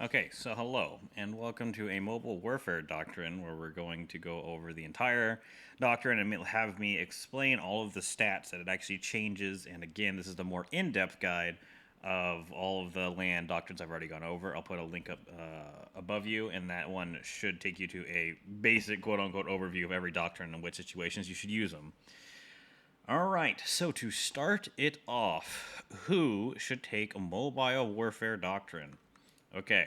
Okay, so hello, and welcome to a mobile warfare doctrine where we're going to go over the entire doctrine and have me explain all of the stats that it actually changes. And again, this is the more in depth guide of all of the land doctrines I've already gone over. I'll put a link up above you, and that one should take you to a basic quote unquote overview of every doctrine and which situations you should use them. All right, so to start it off, who should take a mobile warfare doctrine? Okay,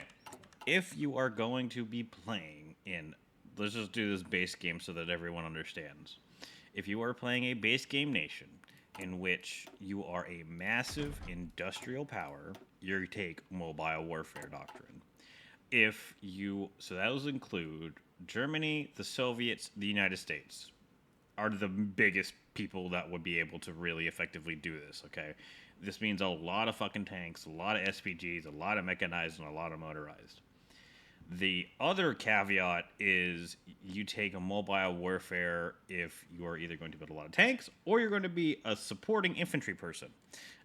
if you are going to be playing in, let's just do this base game so that everyone understands. If you are playing a base game nation in which you are a massive industrial power, you take mobile warfare doctrine. If you, so those include Germany, the Soviets, the United States are the biggest people that would be able to really effectively do this, okay? This means a lot of fucking tanks, a lot of SPGs, a lot of mechanized, and a lot of motorized. The other caveat is you take a mobile warfare if you are either going to build a lot of tanks or you're going to be a supporting infantry person.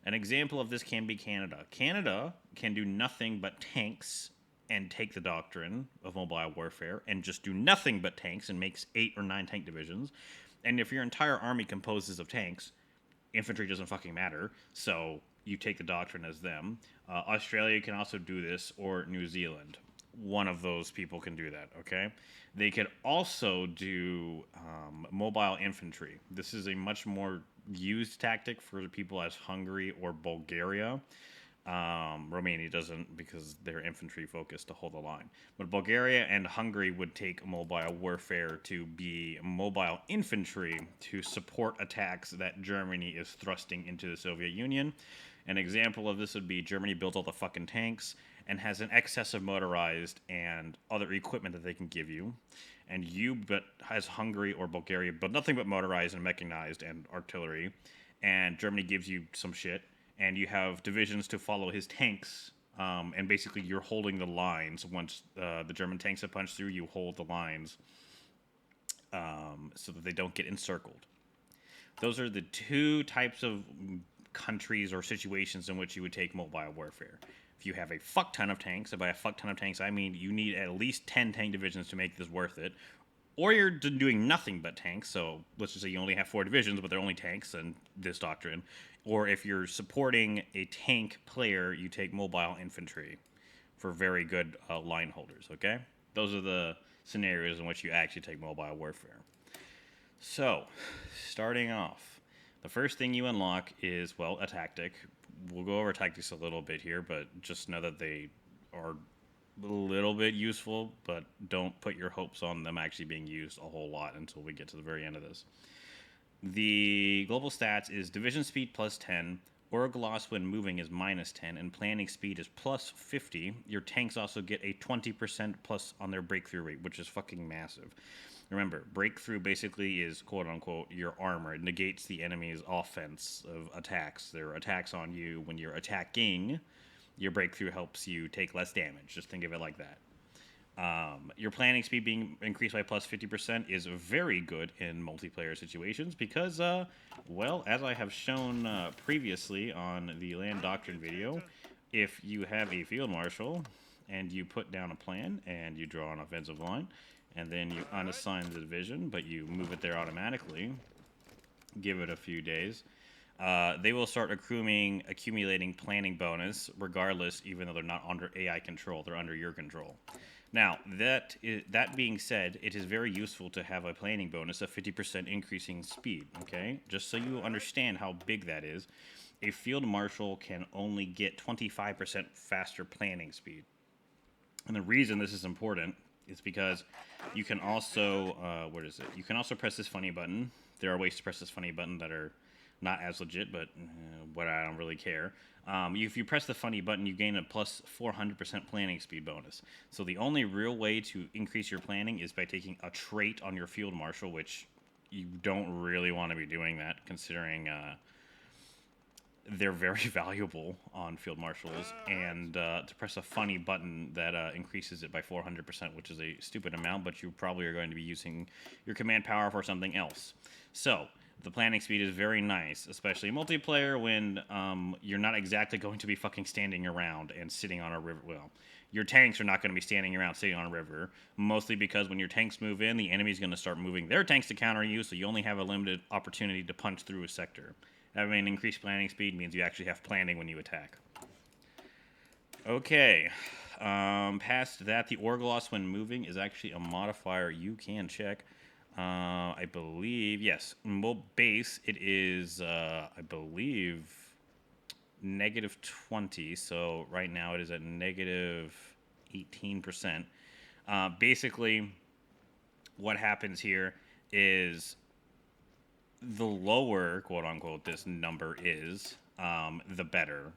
An example of this can be Canada. Canada can do nothing but tanks and take the doctrine of mobile warfare and just do nothing but tanks and makes 8 or 9 tank divisions. And if your entire army composes of tanks, infantry doesn't fucking matter. So you take the doctrine as them. Australia can also do this, or New Zealand. One of those people can do that, okay? They could also do mobile infantry. This is a much more used tactic for people as Hungary or Bulgaria. Romania doesn't because they're infantry focused to hold the line. But Bulgaria and Hungary would take mobile warfare to be mobile infantry to support attacks that Germany is thrusting into the Soviet Union. An example of this would be Germany builds all the fucking tanks and has an excess of motorized and other equipment that they can give you. And you, but as Hungary or Bulgaria, build nothing but motorized and mechanized and artillery. And Germany gives you some shit and you have divisions to follow his tanks. And basically, you're holding the lines. Once the German tanks have punched through, you hold the lines so that they don't get encircled. Those are the two types of countries or situations in which you would take mobile warfare. If you have a fuck ton of tanks, and by a fuck ton of tanks, I mean you need at least 10 tank divisions to make this worth it. Or you're doing nothing but tanks, so let's just say you only have 4 divisions, but they're only tanks and this doctrine. Or if you're supporting a tank player, you take mobile infantry for very good line holders, okay? Those are the scenarios in which you actually take mobile warfare. So, starting off, the first thing you unlock is, well, a tactic. We'll go over tactics a little bit here, but just know that they are a little bit useful, but don't put your hopes on them actually being used a whole lot until we get to the very end of this. The global stats is division speed plus 10, org loss when moving is minus 10, and planning speed is plus 50. Your tanks also get a 20% plus on their breakthrough rate, which is fucking massive. Remember, breakthrough basically is quote unquote your armor. It negates the enemy's offense of attacks. There are attacks on you when you're attacking. Your breakthrough helps you take less damage. Just think of it like that. Your planning speed being increased by plus 50% is very good in multiplayer situations because, well, as I have shown previously on the Land Doctrine video, if you have a field marshal and you put down a plan and you draw an offensive line and then you unassign the division but you move it there automatically, give it a few days, they will start accumulating planning bonus regardless, even though they're not under AI control, they're under your control. Now, that being said, it is very useful to have a planning bonus of 50% increasing speed, okay? Just so you understand how big that is, a field marshal can only get 25% faster planning speed. And the reason this is important is because you can also, You can also press this funny button. There are ways to press this funny button that are not as legit, but what I don't really care. If you press the funny button, you gain a plus 400% planning speed bonus. So the only real way to increase your planning is by taking a trait on your field marshal, which you don't really want to be doing that, considering they're very valuable on field marshals. And to press a funny button that increases it by 400%, which is a stupid amount, but you probably are going to be using your command power for something else. So the planning speed is very nice, especially in multiplayer when you're not exactly going to be fucking standing around and sitting on a river. Well, Your tanks are not going to be standing around sitting on a river, mostly because when your tanks move in, the enemy's going to start moving their tanks to counter you, so you only have a limited opportunity to punch through a sector. Having increased planning speed means you actually have planning when you attack. Okay, past that, the Orgloss when moving is actually a modifier you can check. I believe, yes, base, it is, I believe, negative 20, so right now it is at negative 18%. Basically, what happens here is the lower, quote unquote, this number is, the better.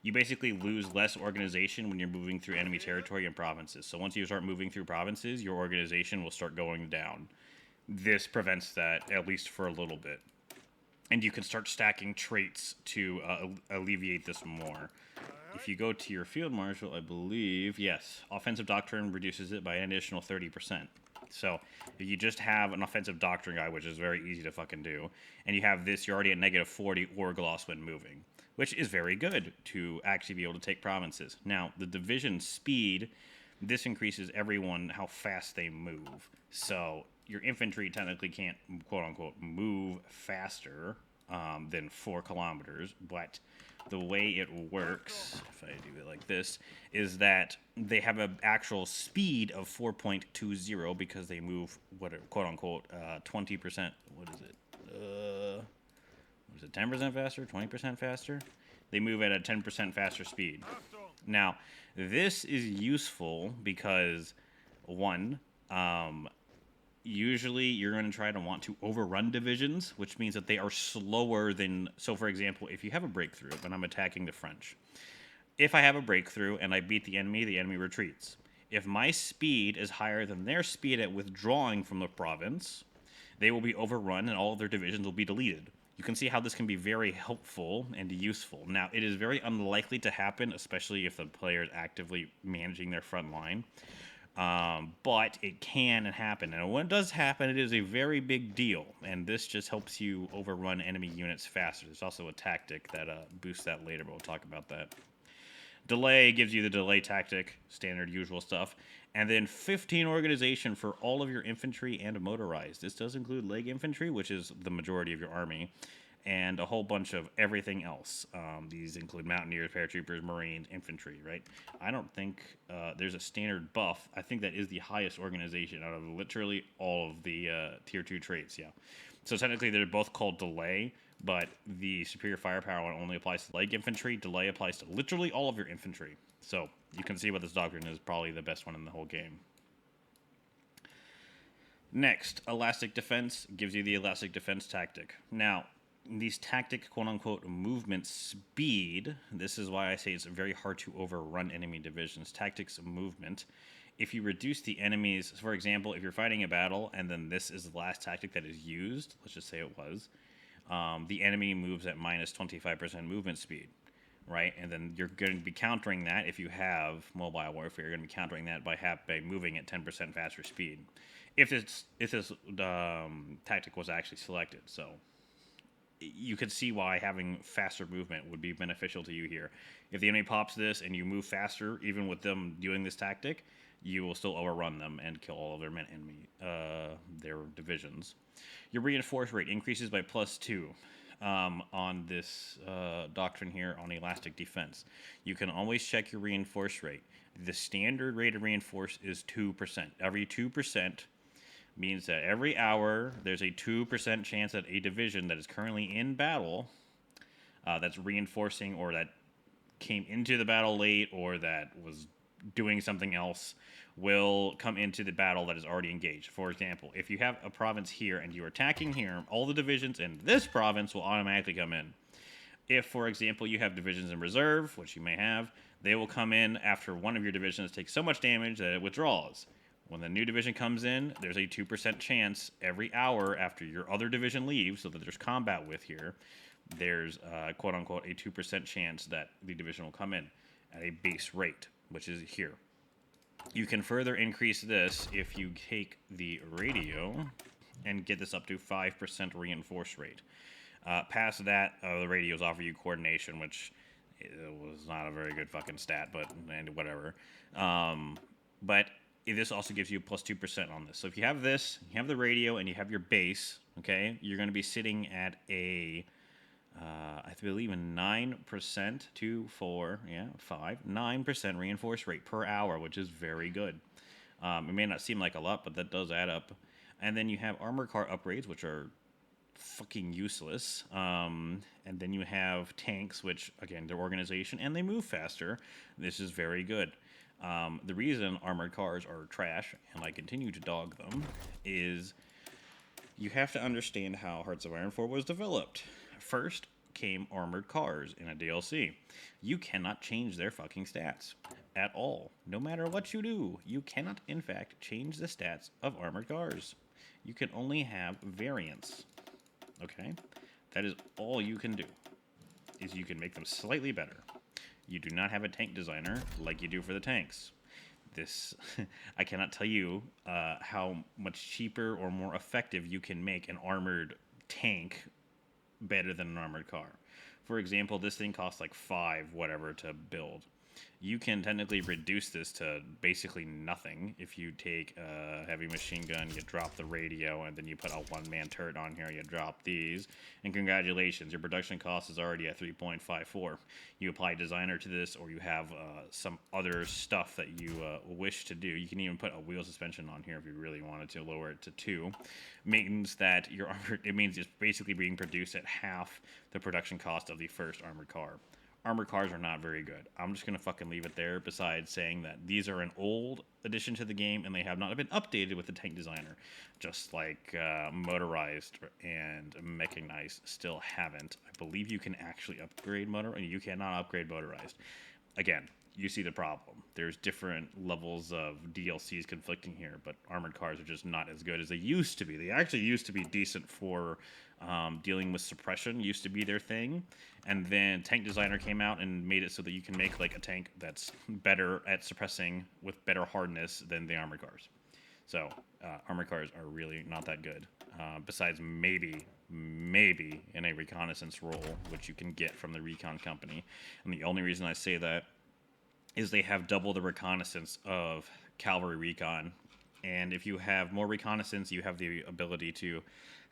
You basically lose less organization when you're moving through enemy territory and provinces. So once you start moving through provinces, your organization will start going down. This prevents that, at least for a little bit. And you can start stacking traits to alleviate this more. If you go to your field marshal, I believe, yes, offensive doctrine reduces it by an additional 30%. So if you just have an offensive doctrine guy, which is very easy to fucking do, and you have this, you're already at negative 40 or gloss when moving, which is very good to actually be able to take provinces. Now, the division speed, this increases everyone how fast they move. So your infantry technically can't, quote unquote, move faster than 4 kilometers, but the way it works, if I do it like this, is that they have an actual speed of 4.20 because they move, what, quote unquote, 20%. What is it? What is it, 10% faster? 20% faster? They move at a 10% faster speed. Now, this is useful because, one, usually you're going to try to want to overrun divisions, which means that they are slower than... So, for example, if you have a breakthrough and I'm attacking the French, if I have a breakthrough and I beat the enemy retreats. If my speed is higher than their speed at withdrawing from the province, they will be overrun and all of their divisions will be deleted. You can see how this can be very helpful and useful. Now, it is very unlikely to happen, especially if the player is actively managing their front line. But it can happen, and when it does happen, it is a very big deal, and this just helps you overrun enemy units faster. There's also a tactic that boosts that later, but we'll talk about that. Delay gives you the delay tactic, standard usual stuff, and then 15 organization for all of your infantry and motorized. This does include leg infantry, which is the majority of your army, and a whole bunch of everything else. These include mountaineers, paratroopers, marines, infantry, right? I don't think there's a standard buff. I think that is the highest organization out of literally all of the tier 2 traits, yeah. So technically they're both called delay, but the superior firepower one only applies to leg infantry. Delay applies to literally all of your infantry. So you can see what this doctrine is probably the best one in the whole game. Next, elastic defense gives you the elastic defense tactic. Now, these tactic, quote-unquote, movement speed, this is why I say it's very hard to overrun enemy divisions. Tactics movement. If you reduce the enemies, for example, if you're fighting a battle and then this is the last tactic that is used, let's just say it was, the enemy moves at minus 25% movement speed, right? And then you're going to be countering that if you have mobile warfare. You're going to be countering that by moving at 10% faster speed. If this tactic was actually selected, so you could see why having faster movement would be beneficial to you here. If the enemy pops this and you move faster, even with them doing this tactic, you will still overrun them and kill all of their divisions. Your reinforce rate increases by +2 on this doctrine here on elastic defense. You can always check your reinforce rate. The standard rate of reinforce is 2%. Every 2% means that every hour there's a 2% chance that a division that is currently in battle, that's reinforcing or that came into the battle late or that was doing something else, will come into the battle that is already engaged. For example, if you have a province here and you're attacking here, all the divisions in this province will automatically come in. If, for example, you have divisions in reserve, which you may have, they will come in after one of your divisions takes so much damage that it withdraws. When the new division comes in, there's a 2% chance every hour after your other division leaves, so that there's combat with here, there's, quote-unquote, a 2% chance that the division will come in at a base rate, which is here. You can further increase this if you take the radio and get this up to 5% reinforce rate. Past that, the radios offer you coordination, which It was not a very good fucking stat, but and whatever. But this also gives you plus 2% on this. So if you have this, you have the radio, and you have your base, okay, you're going to be sitting at a, I believe, a 9% to 4, yeah, 5, 9% reinforced rate per hour, which is very good. It may not seem like a lot, but that does add up. And then you have armor car upgrades, which are fucking useless. And then you have tanks, which, again, they're organization, and they move faster. This is very good. The reason armored cars are trash, and I continue to dog them, is you have to understand how Hearts of Iron 4 was developed. First came armored cars in a DLC. You cannot change their fucking stats at all. No matter what you do, you cannot, in fact, change the stats of armored cars. You can only have variants. Okay? That is all you can do, is you can make them slightly better. You do not have a tank designer like you do for the tanks. This, I cannot tell you how much cheaper or more effective you can make an armored tank better than an armored car. For example, this thing costs like 5 whatever to build. You can technically reduce this to basically nothing if you take a heavy machine gun, you drop the radio, and then you put a one-man turret on here, you drop these, and congratulations, your production cost is already at 3.54. You apply designer to this, or you have some other stuff that you wish to do. You can even put a wheel suspension on here if you really wanted to lower it to 2. Means that your armored, it means it's basically being produced at half the production cost of the first armored car. Armored cars are not very good. I'm just going to fucking leave it there, besides saying that these are an old addition to the game, and they have not been updated with the tank designer. Just like motorized and mechanized still haven't. I believe you can actually upgrade motor, and you cannot upgrade motorized. Again, you see the problem. There's different levels of DLCs conflicting here, but armored cars are just not as good as they used to be. They actually used to be decent for dealing with suppression, used to be their thing. And then Tank Designer came out and made it so that you can make like a tank that's better at suppressing with better hardness than the armored cars. So armored cars are really not that good. Besides maybe in a reconnaissance role, which you can get from the recon company. And the only reason I say that is they have double the reconnaissance of cavalry recon. And if you have more reconnaissance, you have the ability to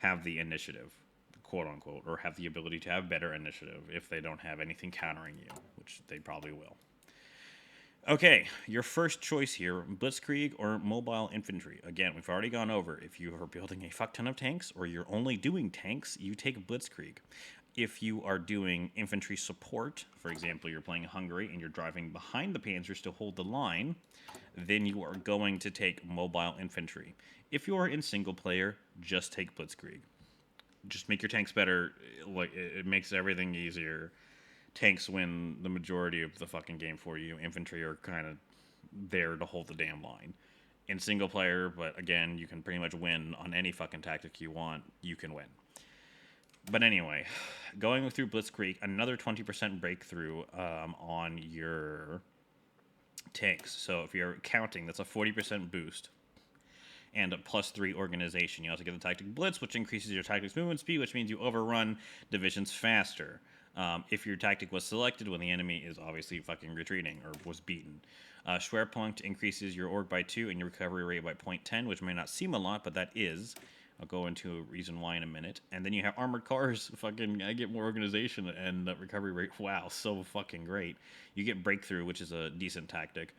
have the initiative, quote unquote, or have the ability to have better initiative if they don't have anything countering you, which they probably will. Okay, your first choice here, Blitzkrieg or mobile infantry. Again, we've already gone over. If you are building a fuck ton of tanks, or you're only doing tanks, you take Blitzkrieg. If you are doing infantry support, for example, you're playing Hungary and you're driving behind the Panzers to hold the line, then you are going to take mobile infantry. If you are in single player, just take Blitzkrieg. Just make your tanks better. Like, it makes everything easier. Tanks win the majority of the fucking game for you. Infantry are kind of there to hold the damn line. In single player, but again, you can pretty much win on any fucking tactic you want. You can win. But anyway, going through Blitzkrieg, another 20% breakthrough on your tanks. So if you're counting, that's a 40% boost. And a +3 organization. You also get the Tactic Blitz, which increases your tactic's movement speed, which means you overrun divisions faster. If your tactic was selected when the enemy is obviously fucking retreating or was beaten. Schwerpunkt increases your org by 2 and your recovery rate by 0.10, which may not seem a lot, but that is. I'll go into a reason why in a minute. And then you have armored cars. Fucking, I get more organization and recovery rate. Wow, so fucking great. You get breakthrough, which is a decent tactic.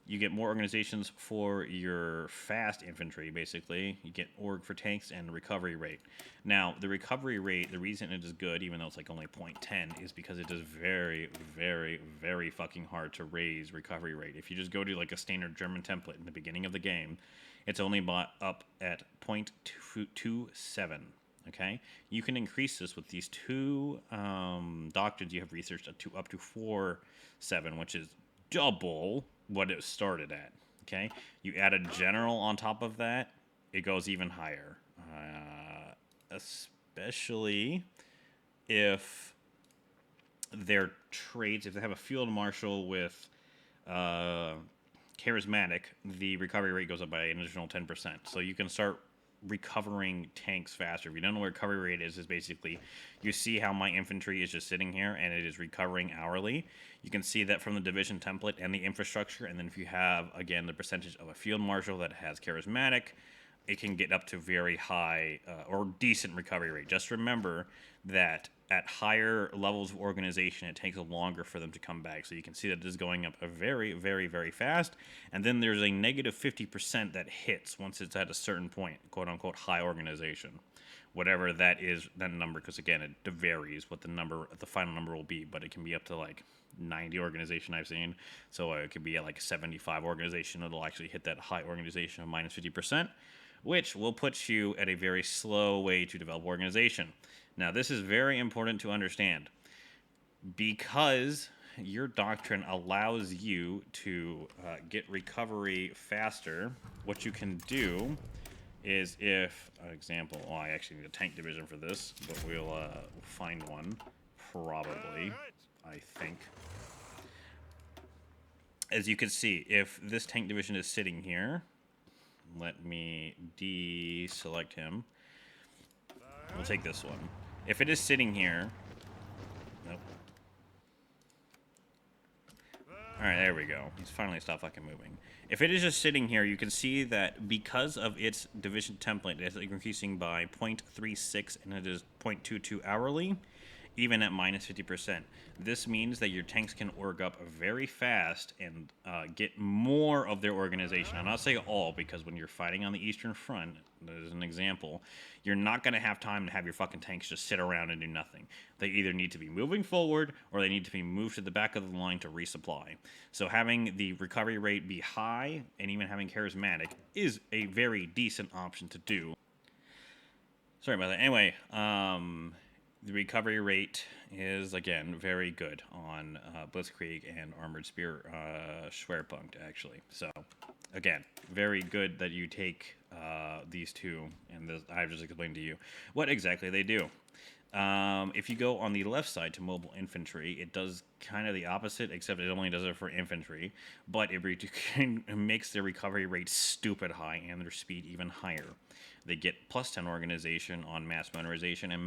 You get more organizations for your fast infantry, basically. You get org for tanks and recovery rate. Now, the recovery rate, the reason it is good, even though it's like only 0.10, is because it is very, very, very fucking hard to raise recovery rate. If you just go to like a standard German template in the beginning of the game, it's only up at 0.27, okay? You can increase this with these two doctrines you have researched up to 4.7, which is double what it started at, okay? You add a general on top of that, it goes even higher. Especially if their traits, if they have a field marshal with charismatic, the recovery rate goes up by an additional 10%. So you can start recovering tanks faster. If you don't know what recovery rate is basically you see how my infantry is just sitting here and it is recovering hourly. You can see that from the division template and the infrastructure, and then if you have, again, the percentage of a field marshal that has charismatic, it can get up to very high or decent recovery rate. Just remember that at higher levels of organization, it takes longer for them to come back. So you can see that it is going up a very, very, very fast. And then there's a negative 50% that hits once it's at a certain point, quote unquote, high organization. Whatever that is, that number, because again, it varies what the final number will be, but it can be up to like 90 organization I've seen. So it could be at like 75 organization. It'll actually hit that high organization of minus 50%, which will put you at a very slow way to develop organization. Now, this is very important to understand because your doctrine allows you to get recovery faster. What you can do is if, example, I actually need a tank division for this, but we'll find one, probably, I think. As you can see, if this tank division is sitting here, let me deselect him. We'll take this one. If it is sitting here, nope. All right, there we go. He's finally stopped fucking moving. If it is just sitting here, you can see that because of its division template, it's increasing by 0.36 and it is 0.22 hourly, even at minus 50%. This means that your tanks can org up very fast and get more of their organization. I'll not say all, because when you're fighting on the Eastern Front, as an example, you're not going to have time to have your fucking tanks just sit around and do nothing. They either need to be moving forward or they need to be moved to the back of the line to resupply. So having the recovery rate be high and even having charismatic is a very decent option to do. Sorry about that. Anyway, the recovery rate is, again, very good on Blitzkrieg and Armored Spear Schwerpunkt, actually. So, again, very good that you take these two, and this, I've just explained to you what exactly they do. If you go on the left side to mobile infantry, it does kind of the opposite, except it only does it for infantry, but it makes their recovery rate stupid high and their speed even higher. They get plus 10 organization on mass motorization, and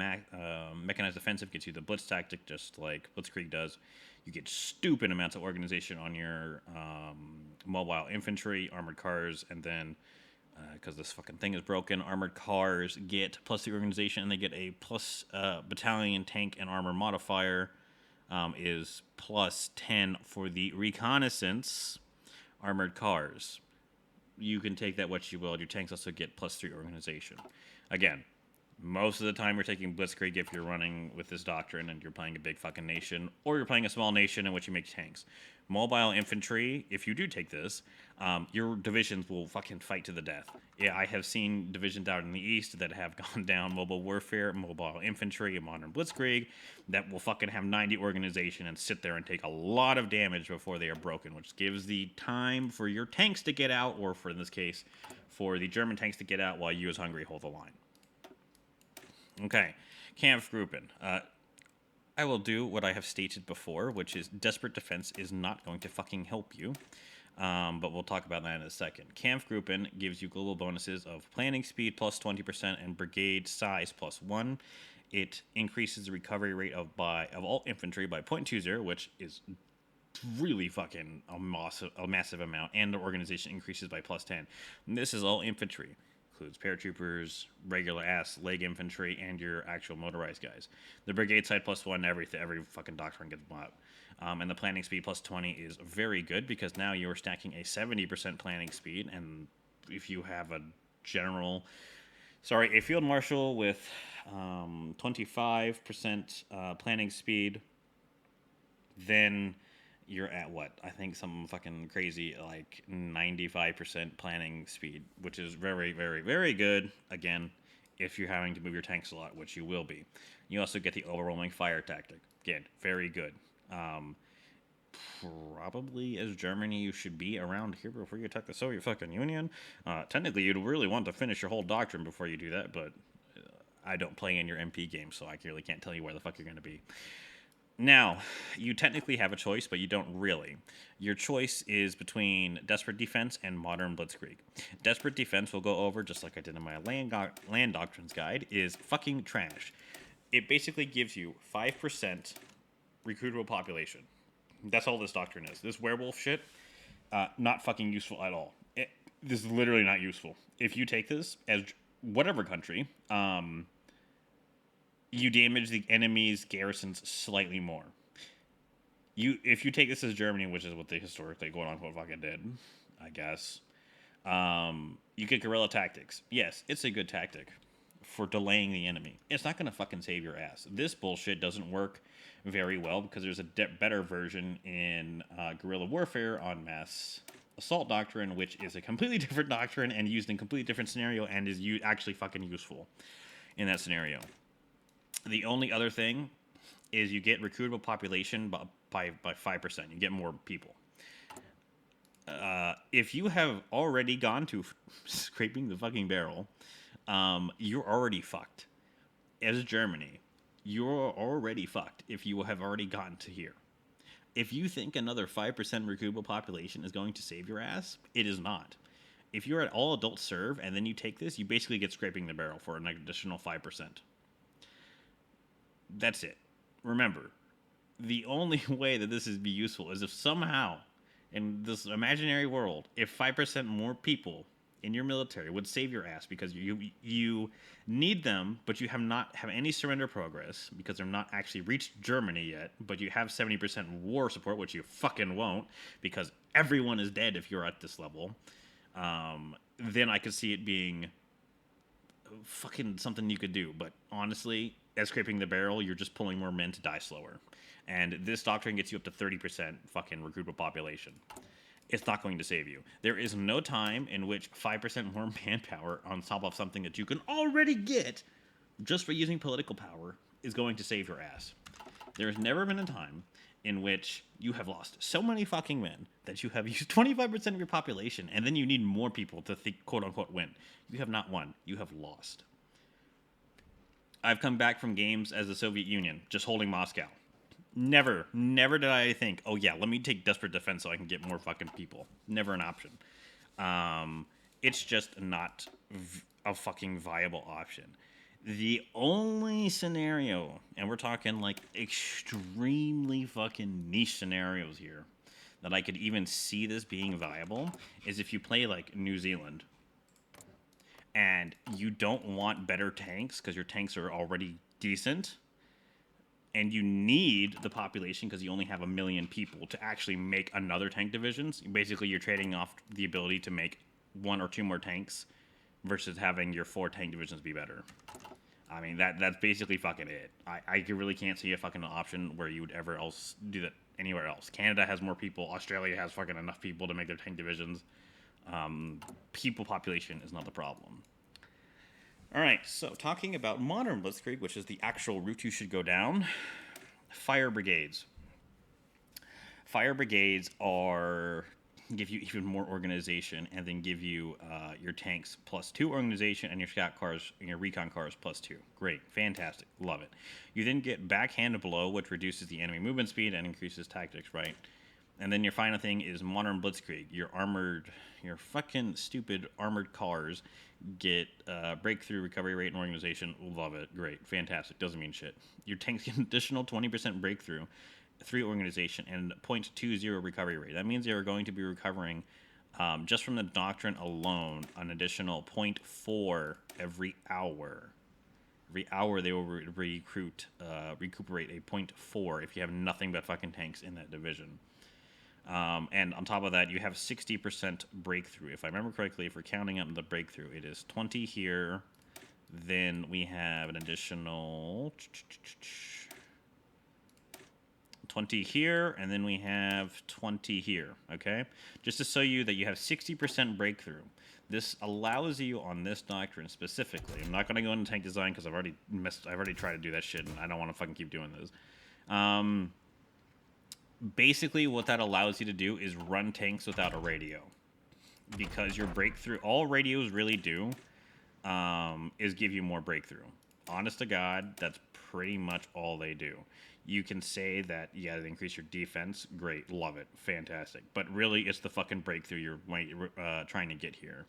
mechanized offensive gets you the blitz tactic, just like Blitzkrieg does. You get stupid amounts of organization on your mobile infantry, armored cars, and then, because this fucking thing is broken, armored cars get plus the organization, and they get a plus battalion tank and armor modifier is plus 10 for the reconnaissance armored cars. You can take that what you will. Your tanks also get plus 3 organization. Again, most of the time you're taking Blitzkrieg if you're running with this doctrine and you're playing a big fucking nation, or you're playing a small nation in which you make tanks. Mobile infantry, if you do take this, your divisions will fucking fight to the death. Yeah, I have seen divisions out in the east that have gone down mobile warfare, mobile infantry, and modern Blitzkrieg that will fucking have 90 organization and sit there and take a lot of damage before they are broken, which gives the time for your tanks to get out, or for, in this case, for the German tanks to get out while you as Hungary hold the line. Okay, Kampfgruppen. I will do what I have stated before, which is desperate defense is not going to fucking help you. But we'll talk about that in a second. Kampfgruppen gives you global bonuses of planning speed plus 20% and brigade size plus 1. It increases the recovery rate of all infantry by 0.20, which is really fucking a massive amount, and the organization increases by plus 10. And this is all infantry. Includes paratroopers, regular ass leg infantry, and your actual motorized guys. The brigade side plus 1, every fucking doctrine gets bought. And the planning speed plus 20 is very good because now you're stacking a 70% planning speed, and if you have a field marshal with 25% planning speed, then you're at what? I think some fucking crazy, like 95% planning speed, which is very, very, very good, again, if you're having to move your tanks a lot, which you will be. You also get the overwhelming fire tactic. Again, very good. Probably as Germany, you should be around here before you attack the Soviet fucking Union. Technically, you'd really want to finish your whole doctrine before you do that, but I don't play in your MP game, so I really can't tell you where the fuck you're going to be. Now, you technically have a choice, but you don't really. Your choice is between Desperate Defense and Modern Blitzkrieg. Desperate Defense will go over, just like I did in my land doctrines guide, is fucking trash. It basically gives you 5% recruitable population. That's all this doctrine is. This werewolf shit, not fucking useful at all. This is literally not useful. If you take this as whatever country, you damage the enemy's garrisons slightly more. If you take this as Germany, which is what they historically quote unquote fucking did, I guess, you get guerrilla tactics. Yes, it's a good tactic for delaying the enemy. It's not gonna fucking save your ass. This bullshit doesn't work very well because there's a better version in guerrilla warfare on mass assault doctrine, which is a completely different doctrine and used in a completely different scenario and is actually fucking useful in that scenario. The only other thing is you get recruitable population by 5%. You get more people. If you have already gone to scraping the fucking barrel, you're already fucked. As Germany, you're already fucked if you have already gotten to here. If you think another 5% recruitable population is going to save your ass, it is not. If you're at all adult serve and then you take this, you basically get scraping the barrel for an additional 5%. That's it. Remember, the only way that this is be useful is if somehow, in this imaginary world, if 5% more people in your military would save your ass because you need them, but you have any surrender progress because they're not actually reached Germany yet, but you have 70% war support, which you fucking won't because everyone is dead if you're at this level. Then I could see it being fucking something you could do. But honestly, as scraping the barrel, you're just pulling more men to die slower. And this doctrine gets you up to 30% fucking recruitable population. It's not going to save you. There is no time in which 5% more manpower on top of something that you can already get just for using political power is going to save your ass. There has never been a time in which you have lost so many fucking men that you have used 25% of your population and then you need more people to quote unquote win. You have not won. You have lost. I've come back from games as the Soviet Union, just holding Moscow. Never did I think, oh yeah, let me take Desperate Defense so I can get more fucking people. Never an option. It's just not a fucking viable option. The only scenario, and we're talking like extremely fucking niche scenarios here, that I could even see this being viable is if you play like New Zealand and you don't want better tanks because your tanks are already decent and you need the population because you only have 1 million people to actually make another tank divisions. Basically, you're trading off the ability to make 1 or 2 more tanks versus having your 4 tank divisions be better. I mean, that's basically fucking it. I really can't see a fucking option where you would ever else do that anywhere else. Canada has more people. Australia has fucking enough people to make their tank divisions. People population is not the problem. All right, so talking about modern Blitzkrieg, which is the actual route you should go down, fire brigades. Fire brigades give you even more organization and then give you your tanks +2 organization and your scout cars and your recon cars +2. Great, fantastic, love it. You then get backhand blow, which reduces the enemy movement speed and increases tactics, right? And then your final thing is modern Blitzkrieg. Your fucking stupid armored cars get breakthrough, recovery rate, and organization. Love it, great, fantastic, doesn't mean shit. Your tanks get an additional 20% breakthrough, 3 organization, and 0.20 recovery rate. That means they're going to be recovering, just from the doctrine alone, an additional 0.4 every hour. Every hour they will recuperate a 0.4 if you have nothing but fucking tanks in that division. And on top of that, you have 60% breakthrough. If I remember correctly, if we're counting up the breakthrough, it is 20 here. Then we have an additional 20 here, and then we have 20 here, okay? Just to show you that you have 60% breakthrough. This allows you on this doctrine specifically. I'm not going to go into tank design because I've already tried to do that shit, and I don't want to fucking keep doing this. Basically, what that allows you to do is run tanks without a radio. Because your breakthrough, all radios really do is give you more breakthrough. Honest to God, that's pretty much all they do. You can say that you gotta increase your defense. Great, love it, fantastic. But really, it's the fucking breakthrough you're trying to get here.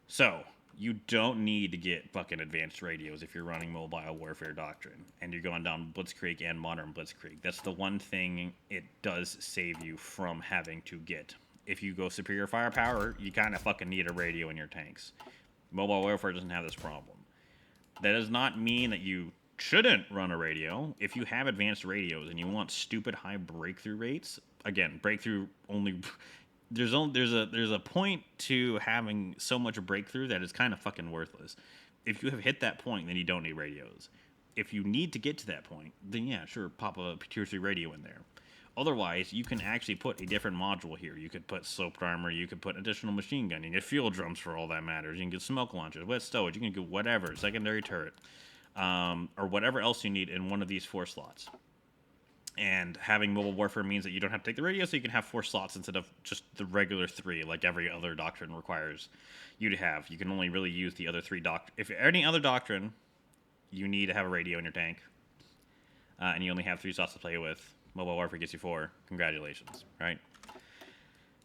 So, you don't need to get fucking advanced radios if you're running Mobile Warfare Doctrine and you're going down Blitzkrieg and Modern Blitzkrieg. That's the one thing it does save you from having to get. If you go superior firepower, you kind of fucking need a radio in your tanks. Mobile Warfare doesn't have this problem. That does not mean that you shouldn't run a radio. If you have advanced radios and you want stupid high breakthrough rates, again, breakthrough only... There's a point to having so much breakthrough that it's kind of fucking worthless. If you have hit that point, then you don't need radios. If you need to get to that point, then yeah, sure, pop a tier 3 radio in there. Otherwise, you can actually put a different module here. You could put sloped armor, you could put additional machine gun, you can get field drums for all that matters, you can get smoke launchers, wet stowage, you can get whatever, secondary turret, or whatever else you need in one of these 4 slots. And having Mobile Warfare means that you don't have to take the radio, so you can have 4 slots instead of just the regular 3, like every other doctrine requires you to have. You can only really use the other 3 If any other doctrine, you need to have a radio in your tank, and you only have 3 slots to play with. Mobile Warfare gets you 4. Congratulations, right?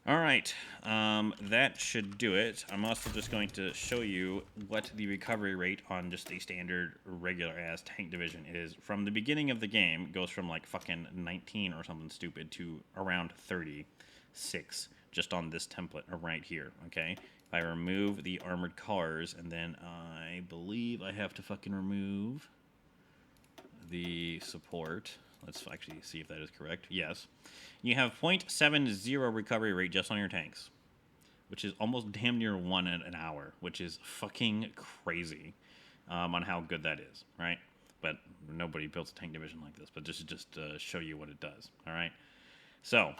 All right, that should do it. I'm also just going to show you what the recovery rate on just a standard regular-ass tank division is. From the beginning of the game, it goes from like fucking 19 or something stupid to around 36, just on this template right here, okay? If I remove the armored cars, and then I believe I have to fucking remove the support. Let's actually see if that is correct. Yes. You have 0.70 recovery rate just on your tanks, which is almost damn near 1 an hour, which is fucking crazy on how good that is, right? But nobody builds a tank division like this, but just show you what it does, all right? So,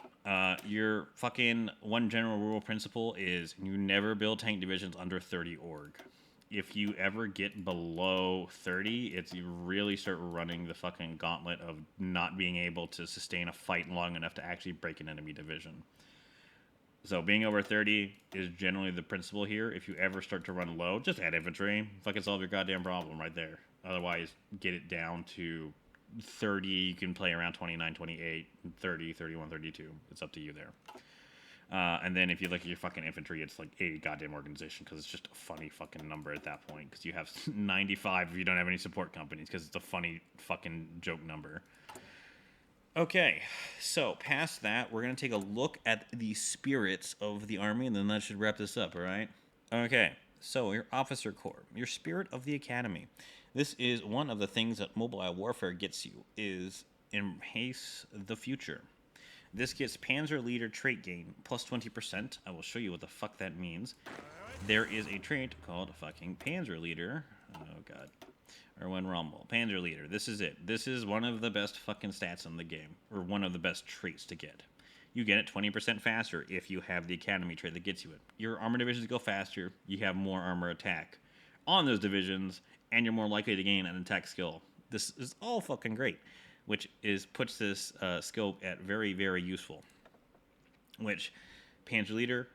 your fucking one general rule principle is you never build tank divisions under 30 org. If you ever get below 30, it's you really start running the fucking gauntlet of not being able to sustain a fight long enough to actually break an enemy division. So being over 30 is generally the principle here. If you ever start to run low, just add infantry. Fucking solve your goddamn problem right there. Otherwise, get it down to 30. You can play around 29, 28, 30, 31, 32. It's up to you there. And then if you look at your fucking infantry, it's like a goddamn organization because it's just a funny fucking number at that point because you have 95 if you don't have any support companies because it's a funny fucking joke number. Okay, so past that, we're going to take a look at the spirits of the army, and then that should wrap this up, all right? Okay, so your officer corps, your spirit of the academy. This is one of the things that Mobile Warfare gets you, is embrace the future. This gets Panzer Leader trait gain plus 20%. I will show you what the fuck that means. There is a trait called fucking Panzer Leader. Oh, God. Erwin Rommel. Panzer Leader. This is it. This is one of the best fucking stats in the game. Or one of the best traits to get. You get it 20% faster if you have the Academy trait that gets you it. Your armor divisions go faster. You have more armor attack on those divisions. And you're more likely to gain an attack skill. This is all fucking great. Which puts this scope at very, very useful. Which, Panzer Leader,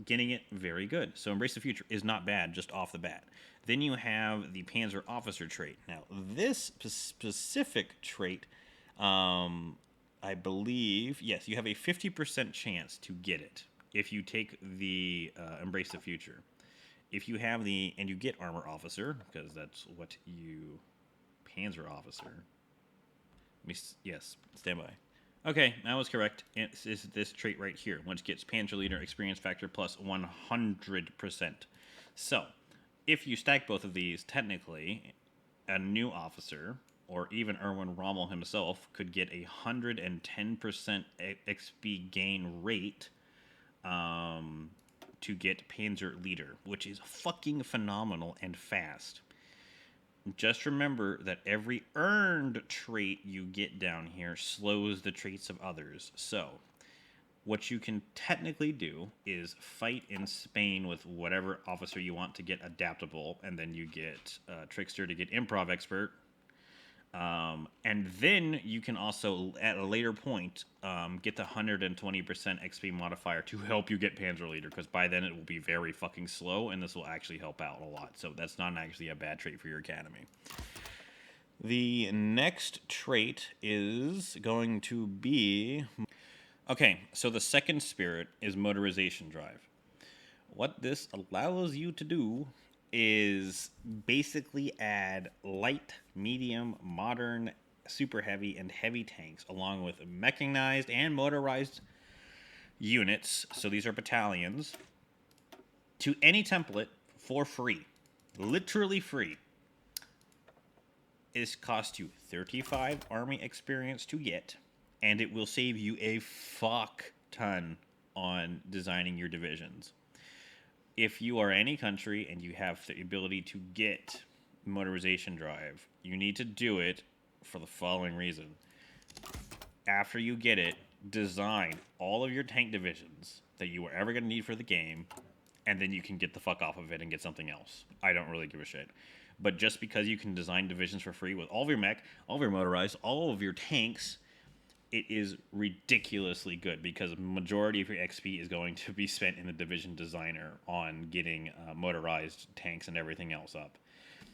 getting it, very good. So Embrace the Future is not bad just off the bat. Then you have the Panzer Officer trait. Now, this specific trait, I believe, yes, you have a 50% chance to get it if you take the Embrace the Future. If you have and you get Armor Officer, because that's what you, Panzer Officer. Yes, stand by. Okay, that was correct. It's this trait right here, which gets Panzer Leader experience factor plus 100%. So, if you stack both of these, technically, a new officer, or even Erwin Rommel himself, could get a 110% XP gain rate to get Panzer Leader, which is fucking phenomenal and fast. Just remember that every earned trait you get down here slows the traits of others. So, what you can technically do is fight in Spain with whatever officer you want to get adaptable, and then you get Trickster to get Improv Expert. And then you can also, at a later point, get the 120% XP modifier to help you get Panzer Leader, because by then it will be very fucking slow, and this will actually help out a lot. So that's not actually a bad trait for your academy. The next trait is going to be... Okay, so the second spirit is motorization drive. What this allows you to do is basically add light, medium, modern, super heavy, and heavy tanks, along with mechanized and motorized units. So these are battalions, to any template for free. Literally free. It costs you 35 army experience to get, and it will save you a fuck ton on designing your divisions. If you are any country and you have the ability to get motorization drive, you need to do it for the following reason. After you get it, design all of your tank divisions that you are ever going to need for the game, and then you can get the fuck off of it and get something else. I don't really give a shit. But just because you can design divisions for free with all of your mech, all of your motorized, all of your tanks, it is ridiculously good because the majority of your XP is going to be spent in the division designer on getting motorized tanks and everything else up.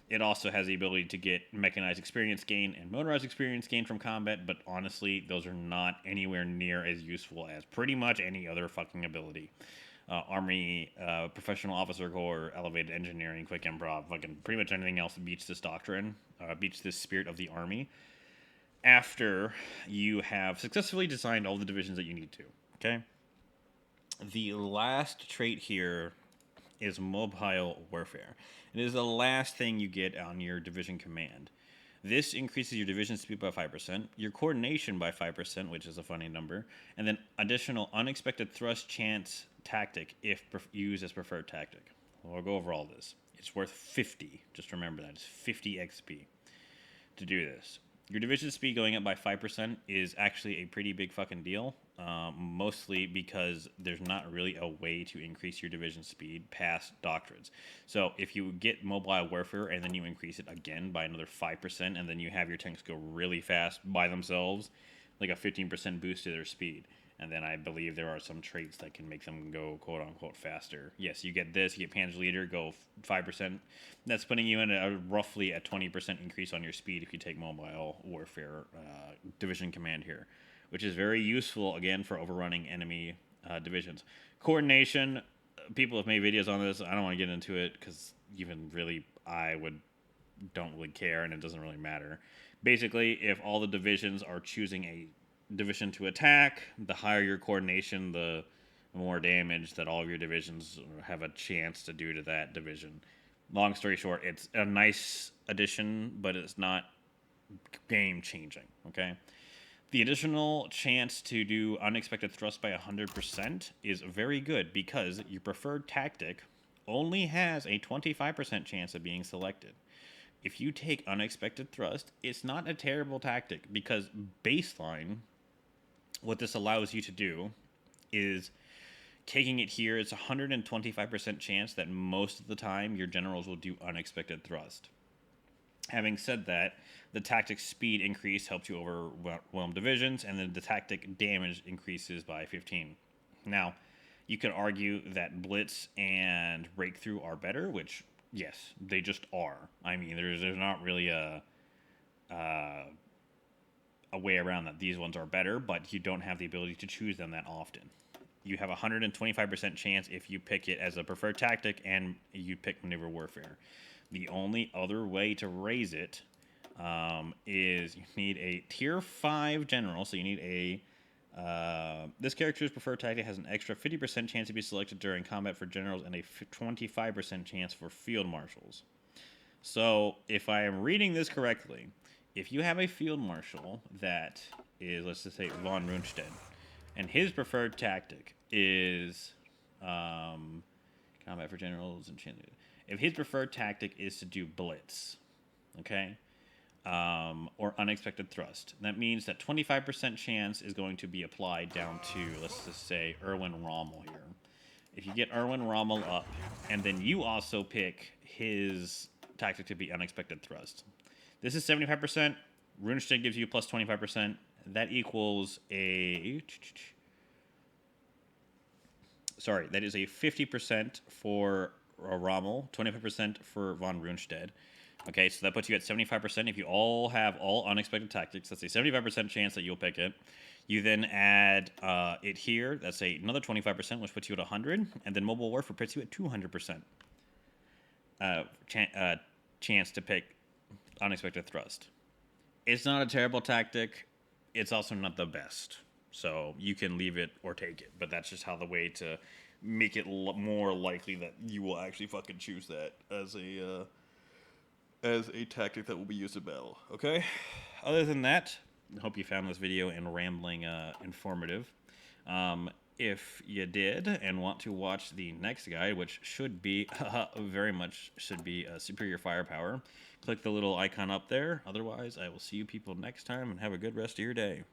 It also has the ability to get mechanized experience gain and motorized experience gain from combat, but honestly, those are not anywhere near as useful as pretty much any other fucking ability. Army, Professional Officer Corps, Elevated Engineering, Quick Improv, fucking pretty much anything else that beats this doctrine, beats this spirit of the Army, after you have successfully designed all the divisions that you need to, okay? The last trait here is mobile warfare. It is the last thing you get on your division command. This increases your division speed by 5%, your coordination by 5%, which is a funny number, and then additional unexpected thrust chance tactic if used as preferred tactic. We'll go over all this. It's worth 50. Just remember that. It's 50 XP to do this. Your division speed going up by 5% is actually a pretty big fucking deal, mostly because there's not really a way to increase your division speed past doctrines. So if you get mobile warfare and then you increase it again by another 5%, and then you have your tanks go really fast by themselves, like a 15% boost to their speed. And then I believe there are some traits that can make them go quote-unquote faster. Yes, you get this, you get Panzer Leader, go 5%. That's putting you in roughly a 20% increase on your speed if you take Mobile Warfare Division Command here, which is very useful, again, for overrunning enemy divisions. Coordination, people have made videos on this. I don't want to get into it because even really don't really care, and it doesn't really matter. Basically, if all the divisions are choosing a division to attack, the higher your coordination, the more damage that all of your divisions have a chance to do to that division. Long story short, it's a nice addition, but it's not game changing, okay? The additional chance to do unexpected thrust by 100% is very good because your preferred tactic only has a 25% chance of being selected. If you take unexpected thrust, it's not a terrible tactic because baseline, what this allows you to do is taking it here, it's a 125% chance that most of the time your generals will do unexpected thrust. Having said that, the tactic speed increase helps you overwhelm divisions, and then the tactic damage increases by 15. Now, you could argue that Blitz and Breakthrough are better, which, yes, they just are. I mean, there's not really a way around that. These ones are better, but you don't have the ability to choose them that often. You have a 125% chance if you pick it as a preferred tactic and you pick Maneuver Warfare. The only other way to raise it is you need a tier 5 general, so you need a... this character's preferred tactic has an extra 50% chance to be selected during combat for generals and a 25% chance for field marshals. So, if I am reading this correctly, if you have a field marshal that is, let's just say, von Rundstedt, and his preferred tactic is combat for generals and if his preferred tactic is to do blitz, okay, or unexpected thrust, that means that 25% chance is going to be applied down to, let's just say, Erwin Rommel here. If you get Erwin Rommel up, and then you also pick his tactic to be unexpected thrust, this is 75%. Rundstedt gives you plus 25%. That equals a... Sorry, that is a 50% for Rommel, 25% for von Rundstedt. Okay, so that puts you at 75%. If you all have all unexpected tactics, that's a 75% chance that you'll pick it. You then add it here. That's another 25%, which puts you at 100. And then mobile warfare puts you at 200% chance to pick unexpected thrust. It's not a terrible tactic. It's also not the best. So you can leave it or take it. But that's just how the way to make it more likely that you will actually fucking choose that as a tactic that will be used in battle. Okay? Other than that, I hope you found this video and rambling informative. If you did and want to watch the next guide, which should be very much should be superior firepower, click the little icon up there. Otherwise, I will see you people next time and have a good rest of your day.